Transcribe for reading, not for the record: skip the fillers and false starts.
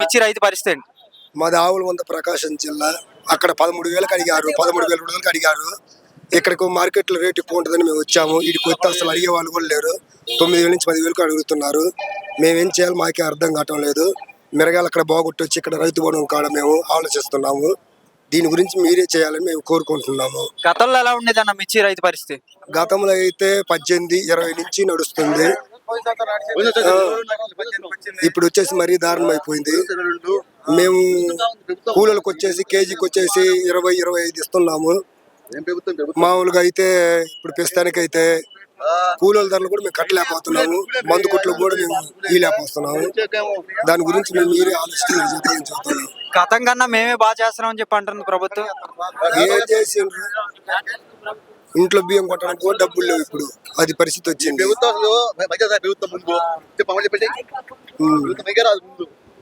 మిర్చి రైతు పరిస్థితి ఏంటి? మాది ఆవులమంద ప్రకాశం జిల్లా. అక్కడ 13,000కి అడిగారు, 13,200కి అడిగారు. ఇక్కడికి మార్కెట్లో రేటు ఎక్కువ ఉంటుందని మేము వచ్చాము. వీడికి వస్తే అసలు అడిగే వాళ్ళు కూడా లేరు. 9,000 నుంచి 10,000కి అడుగుతున్నారు. మేమేం చేయాలి మాకే అర్థం కావటం లేదు. మిరగాయలు అక్కడ బాగుట్టి వచ్చి ఇక్కడ రైతు భవనం కాడ మేము ఆలోచిస్తున్నాము. దీని గురించి మీరే చేయాలని మేము కోరుకుంటున్నాము. గతంలో ఎలా ఉండేది అన్న మిర్చి రైతు పరిస్థితి? గతంలో అయితే 18, 20 నుంచి నడుస్తుంది. ఇప్పుడు వచ్చేసి మరీ దారుణం అయిపోయింది. మేము కూలీలకు వచ్చేసి కేజీకి వచ్చేసి 20, 25 ఇస్తున్నాము. మామూలుగా అయితే ఇప్పుడు ప్రస్తుతానికి అయితే కూలీల ధరలు కూడా మేము కట్టలేకపోతున్నాము. మందు కొట్లు కూడా మేము ఇయలేకపోతున్నాము. దాని గురించి మేము మీరే ఆలోచిస్తున్నాం. గతం కన్నా మేమే బాగా చేస్తున్నాం అని చెప్పి అంటుంది ప్రభుత్వం. ఏం చేసిండ్రు? ఇంట్లో బియ్యం కొట్టడానికి కూడా డబ్బులు లేవు. ఇప్పుడు అది పరిస్థితి వచ్చింది.